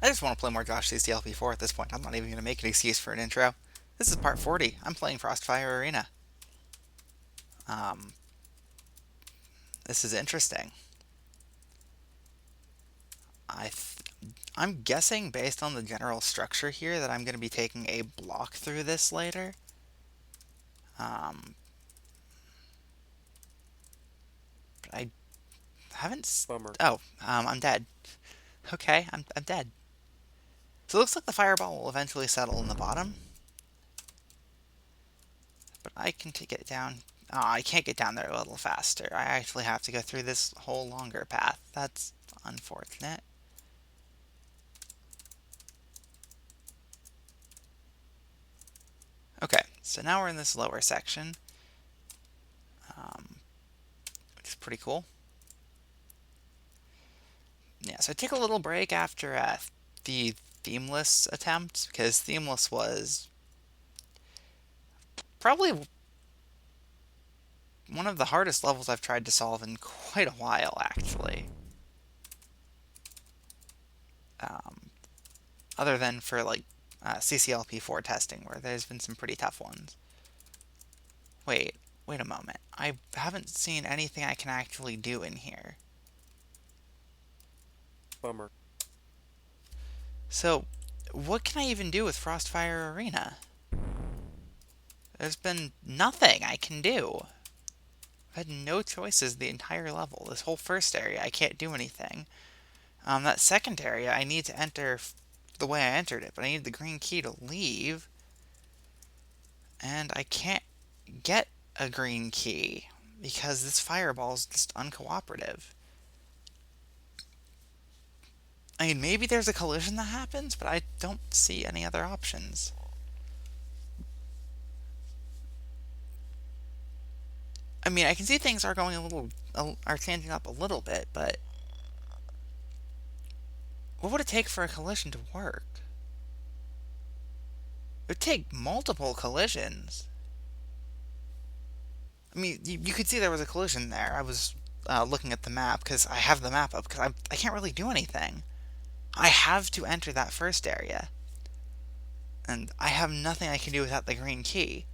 I just want to play more JoshCCLP4 at this point. I'm not even going to make an excuse for an intro. This is part 40. I'm playing Frostfire Arena. Um, this is interesting. I I'm guessing based on the general structure here that I'm going to be taking a block through this later. Um, but I haven't. Bummer. Oh, I'm dead. Okay, I'm dead. So it looks like the fireball will eventually settle in the bottom. But I can take it down. Oh, I can't get down there a little faster. I actually have to go through this whole longer path. That's unfortunate. Okay, so now we're in this lower section, um, which is pretty cool. Yeah, so I take a little break after the themeless attempt, because themeless was probably one of the hardest levels I've tried to solve in quite a while, actually. Um, Other than for like CCLP4 testing, where there's been some pretty tough ones. Wait, wait a moment. I haven't seen anything I can actually do in here. Bummer. So, what can I even do with Frostfire Arena? There's been nothing I can do. I've had no choices the entire level. This whole first area, I can't do anything. That second area, I need to enter the way I entered it, but I need the green key to leave, and I can't get a green key because this fireball is just uncooperative. I mean, maybe there's a collision that happens, but I don't see any other options. I mean, I can see things are going are changing up a little bit, but what would it take for a collision to work? It would take multiple collisions. I mean, you could see there was a collision there. I was looking at the map because I have the map up because I can't really do anything. I have to enter that first area, and I have nothing I can do without the green key.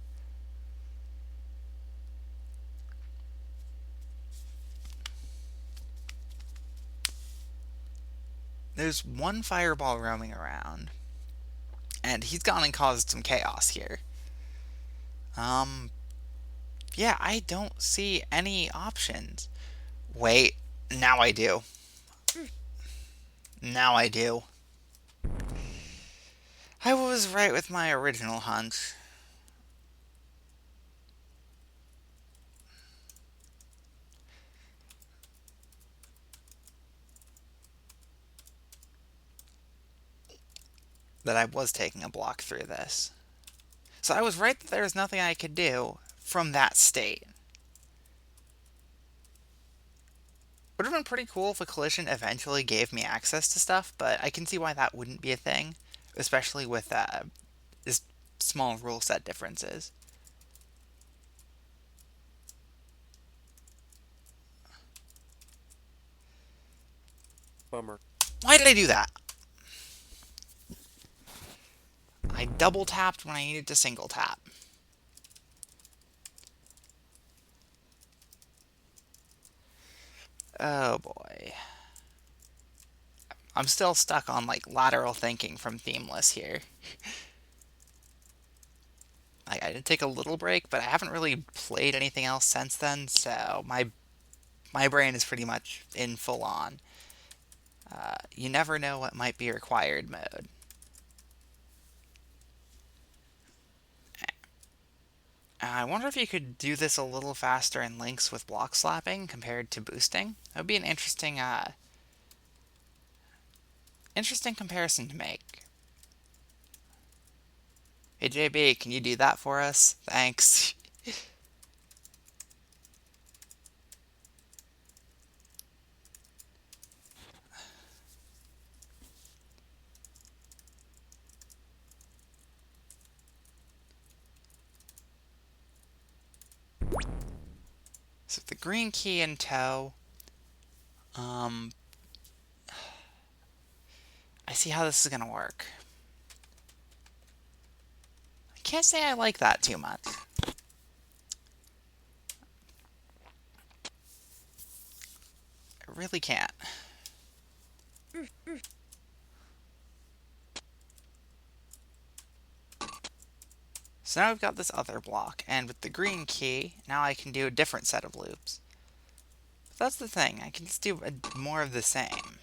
There's one fireball roaming around, and he's gone and caused some chaos here. Um, yeah, I don't see any options. Wait, now I do. Now I do. I was right with my original hunch. That I was taking a block through this. So I was right that there was nothing I could do from that state. Would have been pretty cool if a collision eventually gave me access to stuff, but I can see why that wouldn't be a thing, especially with just small rule set differences. Bummer. Why did I do that? I double tapped when I needed to single tap. Oh boy. I'm still stuck on like lateral thinking from themeless here. I did take a little break, but I haven't really played anything else since then, so my brain is pretty much in full on. You never know what might be required mode. I wonder if you could do this a little faster in links with block slapping compared to boosting. That would be an interesting comparison to make. Hey JB, can you do that for us? Thanks. So the green key in tow. Um, I see how this is gonna work. I can't say I like that too much. I really can't. So now I've got this other block, and with the green key, now I can do a different set of loops. But that's the thing, I can just do more of the same.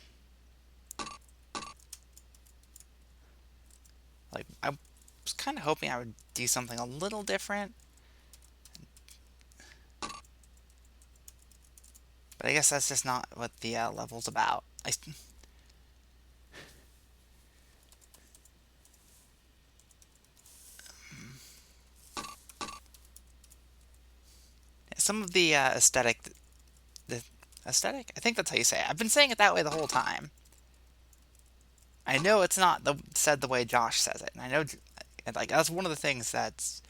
Like, I was kind of hoping I would do something a little different. But I guess that's just not what the level's about. Some of the aesthetic... The aesthetic? I think that's how you say it. I've been saying it that way the whole time. I know it's not said the way Josh says it. And I know, like, that's one of the things that's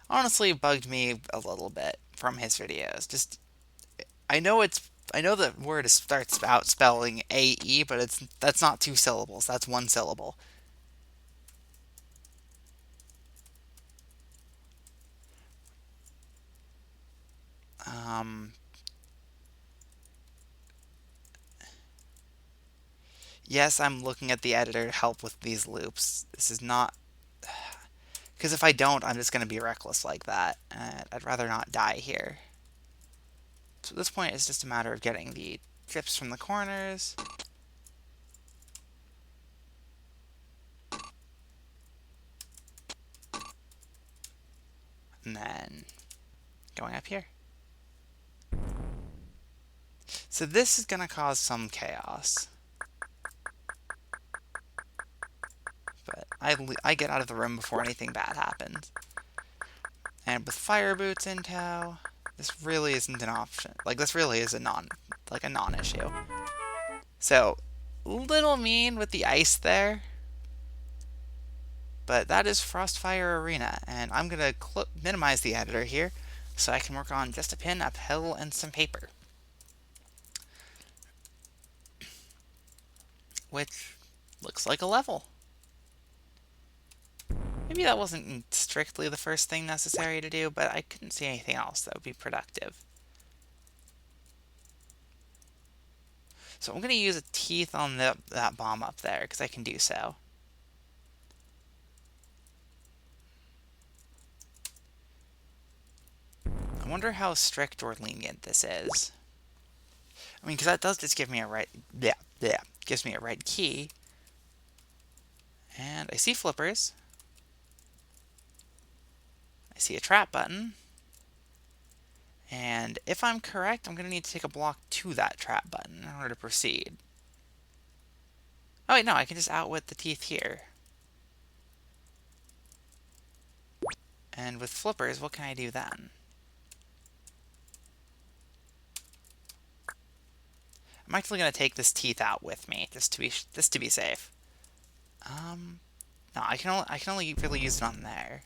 honestly bugged me a little bit from his videos. Just, I know the word starts out spelling A-E, but that's not 2 syllables. That's 1 syllable. Yes, I'm looking at the editor to help with these loops. This is not... Because if I don't, I'm just going to be reckless like that. And I'd rather not die here. So at this point, it's just a matter of getting the drips from the corners. And then going up here. So this is going to cause some chaos. But I get out of the room before anything bad happens. And with fire boots in tow, this really isn't an option. Like, this really is a non-issue. So, little mean with the ice there. But that is Frostfire Arena, and I'm going to minimize the editor here so I can work on just a pin, a pill, and some paper. Which looks like a level. Maybe that wasn't strictly the first thing necessary to do, but I couldn't see anything else that would be productive. So I'm going to use a teeth on that bomb up there, because I can do so. I wonder how strict or lenient this is. I mean, because that does just give me a red... gives me a red key. And I see flippers. I see a trap button. And if I'm correct, I'm going to need to take a block to that trap button in order to proceed. Oh wait, no, I can just outwit the teeth here. And with flippers, what can I do then? I'm actually going to take this teeth out with me, just to be safe. No, I can only really use it on there.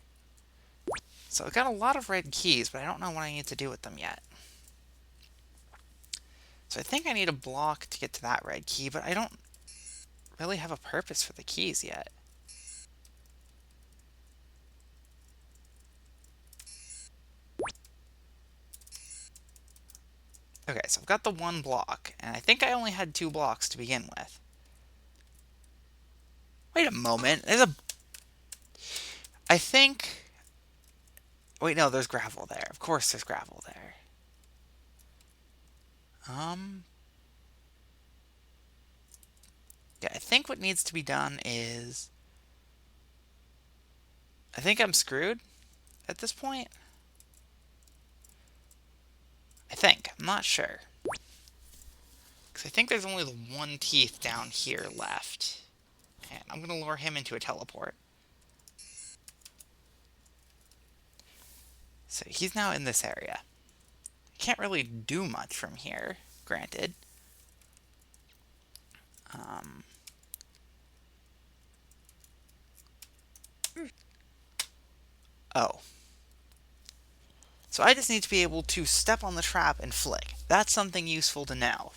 So I've got a lot of red keys, but I don't know what I need to do with them yet. So I think I need a block to get to that red key, but I don't really have a purpose for the keys yet. Okay, so I've got the 1 block, and I think I only had 2 blocks to begin with. Wait a moment, I think... Wait, no, there's gravel there. Of course there's gravel there. Yeah, I think what needs to be done is... I think I'm screwed at this point. I think. I'm not sure. Because I think there's only the 1 teeth down here left. And I'm going to lure him into a teleport. So he's now in this area. I can't really do much from here, granted. Oh. So I just need to be able to step on the trap and flick. That's something useful to know.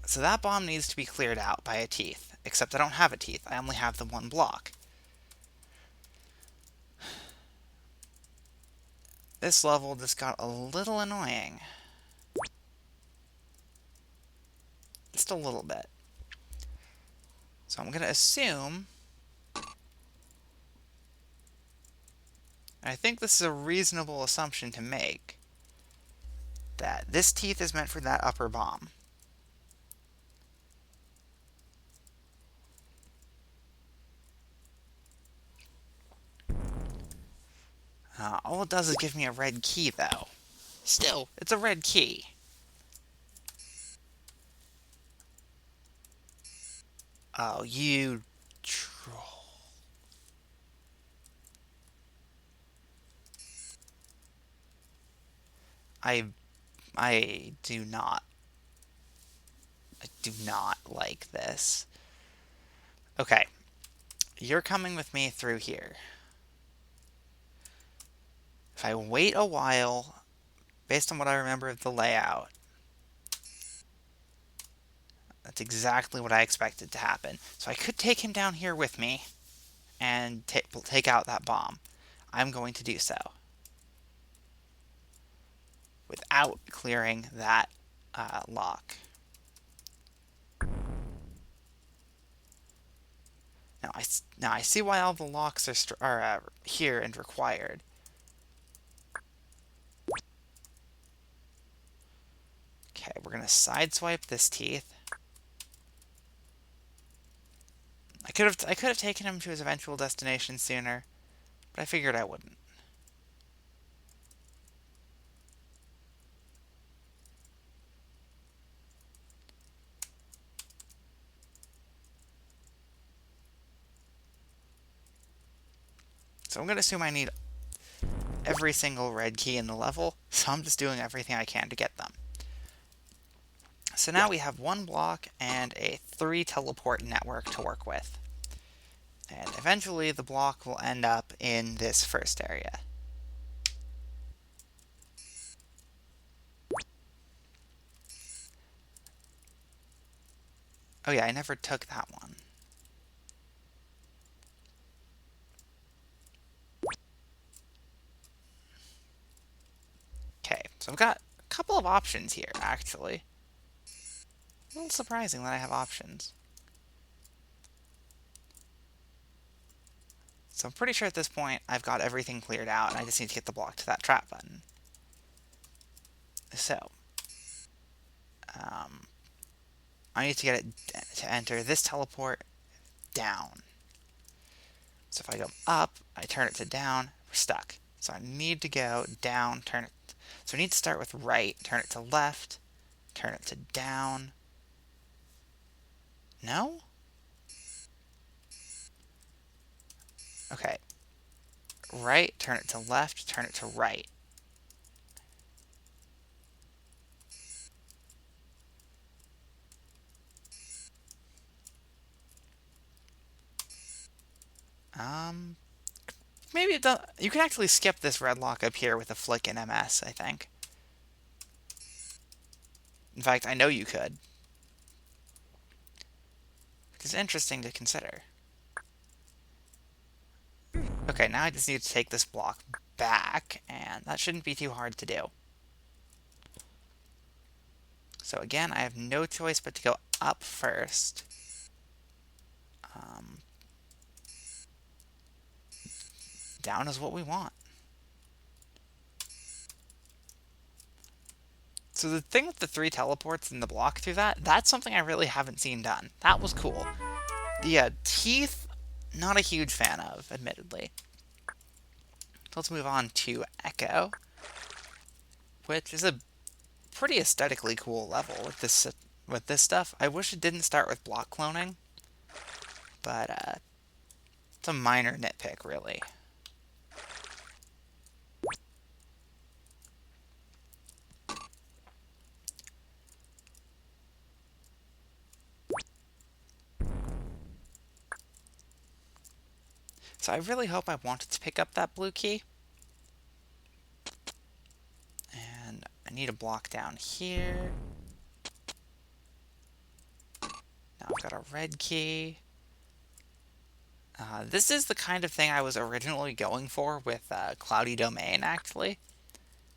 So that bomb needs to be cleared out by a teeth, except I don't have a teeth. I only have the one block. This level just got a little annoying. Just a little bit. So I'm going to assume... I think this is a reasonable assumption to make, that this teeth is meant for that upper bomb. All it does is give me a red key, though. Still, it's a red key. Oh, you troll. I do not. I do not like this. Okay. You're coming with me through here. If I wait a while, based on what I remember of the layout, that's exactly what I expected to happen. So I could take him down here with me and take out that bomb. I'm going to do so without clearing that lock. Now I see why all the locks are here and required. Okay, we're gonna sideswipe this teeth. I could have taken him to his eventual destination sooner, but I figured I wouldn't. So I'm gonna assume I need every single red key in the level, so I'm just doing everything I can to get them. So now we have one block and a 3 teleport network to work with. And eventually the block will end up in this first area. Oh yeah, I never took that one. Okay, so I've got a couple of options here, actually. A little surprising that I have options. So I'm pretty sure at this point I've got everything cleared out, and I just need to get the block to that trap button. So, I need to get it to enter this teleport down. So if I go up, I turn it to down, we're stuck. So I need to go down, turn it. So I need to start with right, turn it to left, turn it to down. No? Okay. Right, turn it to left, turn it to right. Maybe it does. You can actually skip this red lock up here with a flick in MS, I think. In fact, I know you could. Which is interesting to consider. Okay, now I just need to take this block back, and that shouldn't be too hard to do. So again, I have no choice but to go up first. Down is what we want. So the thing with the 3 teleports and the block through that's something I really haven't seen done. That was cool. The teeth, not a huge fan of, admittedly. So let's move on to Echo, which is a pretty aesthetically cool level with this stuff. I wish it didn't start with block cloning, but it's a minor nitpick, really. So I really hope I wanted to pick up that blue key. And I need a block down here. got a red key. This is the kind of thing I was originally going for with Cloudy Domain, actually.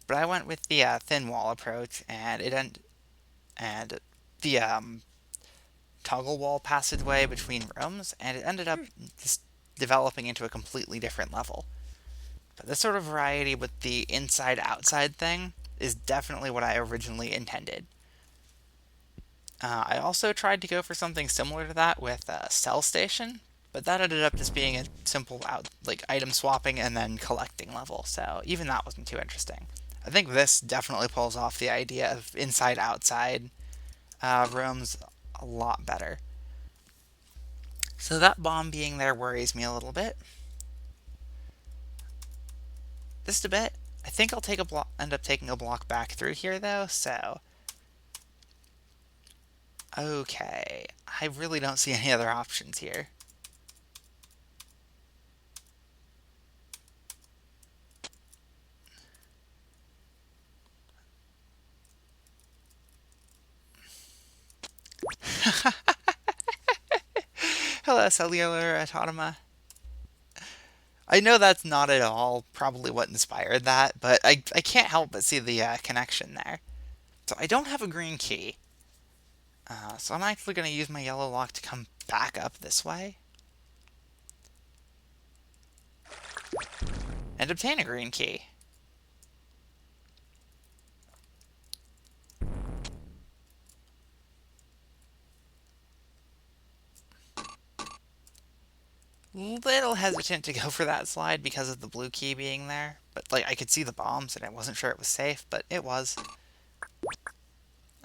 But I went with the thin wall approach, and and the toggle wall passageway between rooms, and it ended up just developing into a completely different level. But this sort of variety with the inside-outside thing is definitely what I originally intended. I also tried to go for something similar to that with Cell Station, but that ended up just being a simple item swapping and then collecting level, so even that wasn't too interesting. I think this definitely pulls off the idea of inside-outside rooms a lot better. So that bomb being there worries me a little bit. Just a bit. I think I'll end up taking a block back through here though, so... Okay, I really don't see any other options here. Hello, cellular autonoma. I know that's not at all probably what inspired that, but I can't help but see the connection there. So I don't have a green key. So I'm actually going to use my yellow lock to come back up this way. And obtain a green key. Little hesitant to go for that slide because of the blue key being there. But I could see the bombs and I wasn't sure it was safe, but it was.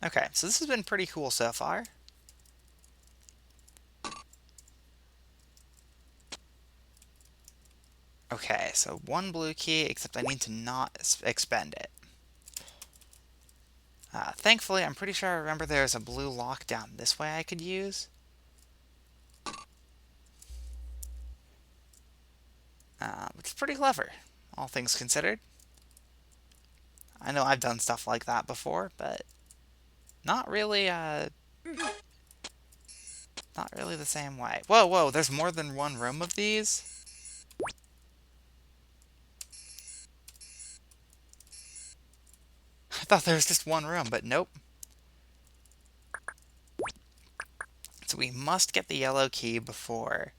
Okay, so this has been pretty cool so far. Okay, so one blue key, except I need to not expend it. Thankfully, I'm pretty sure I remember there's a blue lock down this way I could use. Which is pretty clever, all things considered. I know I've done stuff like that before, but not really the same way. Whoa, whoa, there's more than one room of these? I thought there was just one room, but nope. So we must get the yellow key before...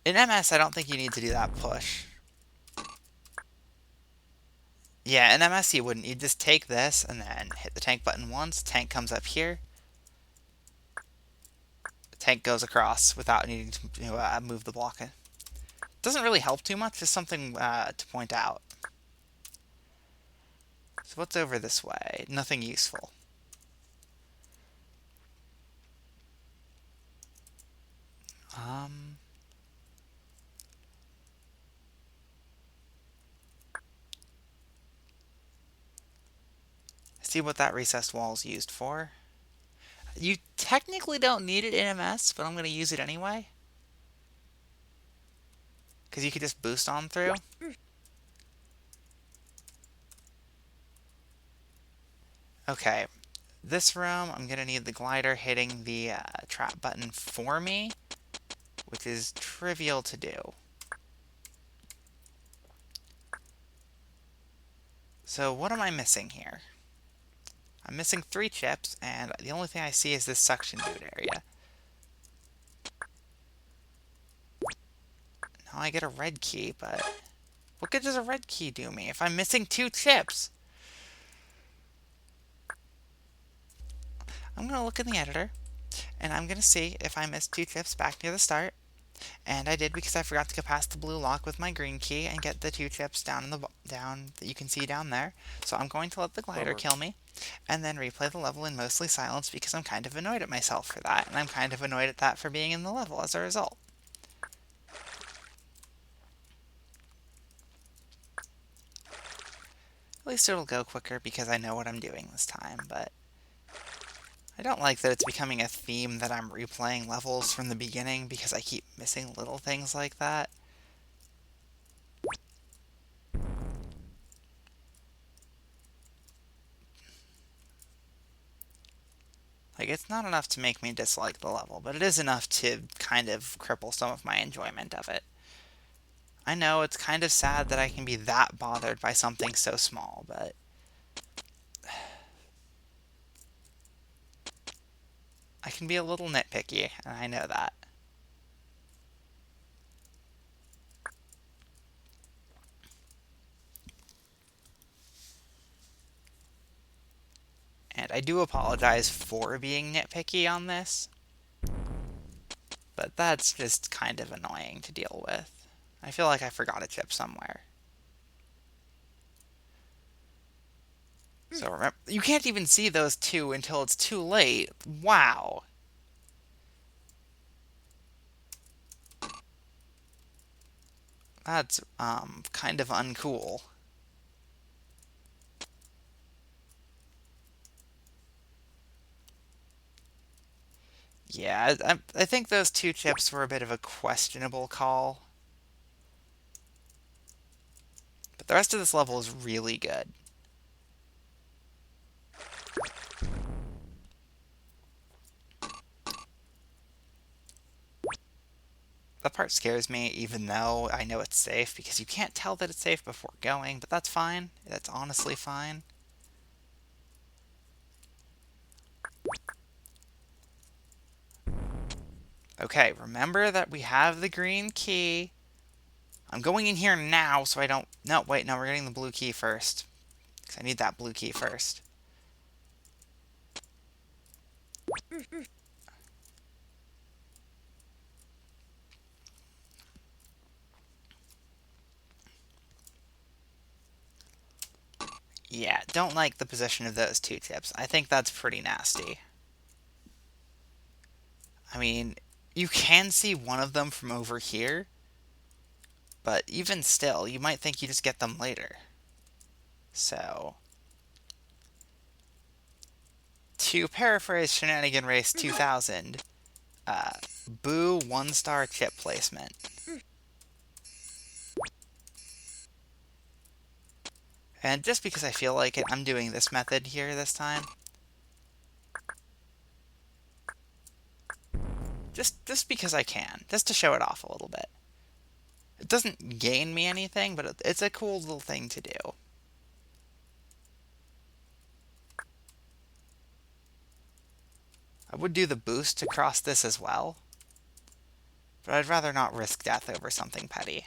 In MS, I don't think you need to do that push. Yeah, in MS you wouldn't. You'd just take this and then hit the tank button once. Tank comes up here. The tank goes across without needing to move the block. Doesn't really help too much. Just something to point out. So what's over this way? Nothing useful. See what that recessed wall is used for. You technically don't need it in MS, but I'm going to use it anyway. Because you could just boost on through. Okay, this room, I'm going to need the glider hitting the trap button for me, which is trivial to do. So what am I missing here? I'm missing 3 chips, and the only thing I see is this suction boot area. Now I get a red key, but what good does a red key do me if I'm missing 2 chips? I'm going to look in the editor, and I'm going to see if I missed 2 chips back near the start. And I did because I forgot to go past the blue lock with my green key and get the 2 chips down that you can see down there. So I'm going to let the glider kill me, and then replay the level in mostly silence because I'm kind of annoyed at myself for that, and I'm kind of annoyed at that for being in the level as a result. At least it'll go quicker because I know what I'm doing this time, but I don't like that it's becoming a theme that I'm replaying levels from the beginning because I keep missing little things like that. Like, it's not enough to make me dislike the level, but it is enough to kind of cripple some of my enjoyment of it. I know it's kind of sad that I can be that bothered by something so small, but I can be a little nitpicky, and I know that. And I do apologize for being nitpicky on this, but that's just kind of annoying to deal with. I feel like I forgot a chip somewhere. So remember, you can't even see those two until it's too late. Wow. That's, kind of uncool. Yeah, I think those two chips were a bit of a questionable call. But the rest of this level is really good. That part scares me, even though I know it's safe, because you can't tell that it's safe before going, but that's fine. That's honestly fine. Okay, remember that we have the green key. I'm going in here now so I don't... No, wait, no, we're getting the blue key first. Because I need that blue key first. Yeah, don't like the position of those two chips. I think that's pretty nasty. I mean, you can see one of them from over here, but even still, you might think you just get them later. So, to paraphrase Shenanigan Race 2000, boo one-star chip placement. And just because I feel like it, I'm doing this method here this time. Just because I can. Just to show it off a little bit. It doesn't gain me anything, but it's a cool little thing to do. I would do the boost across this as well, but I'd rather not risk death over something petty.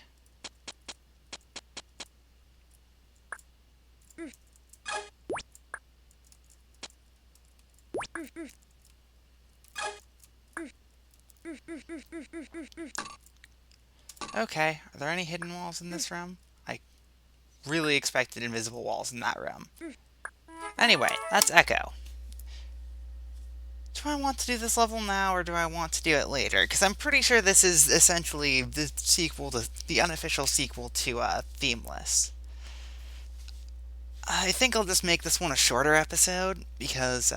Okay, are there any hidden walls in this room? I really expected invisible walls in that room. Anyway, that's Echo. Do I want to do this level now, or do I want to do it later? Because I'm pretty sure this is essentially the sequel to the unofficial sequel to Themeless. I think I'll just make this one a shorter episode because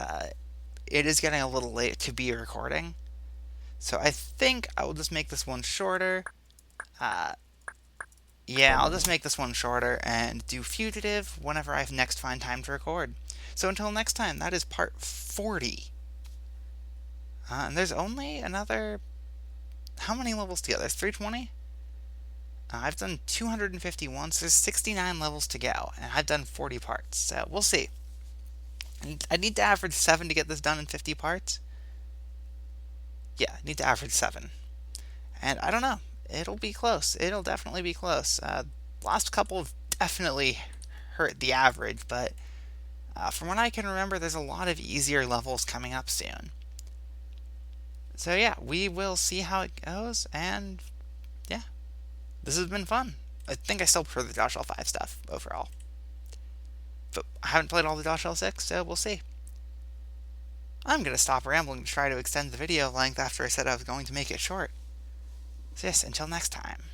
it is getting a little late to be recording. So I think I will just make this one shorter. Yeah, I'll just make this one shorter and do Fugitive whenever I next find time to record. So until next time, that is part 40. And there's only another... How many levels to go? There's 320? I've done 251, so there's 69 levels to go, and I've done 40 parts, so we'll see. I need to average 7 to get this done in 50 parts. Yeah, I need to average 7. And I don't know. It'll be close. It'll definitely be close. Last couple have definitely hurt the average, but from what I can remember, there's a lot of easier levels coming up soon. So yeah, we will see how it goes, and yeah, this has been fun. I think I still prefer the JoshCCL5 stuff overall. But I haven't played all the JoshCCL6, so we'll see. I'm going to stop rambling to try to extend the video length after I said I was going to make it short. So yes, until next time.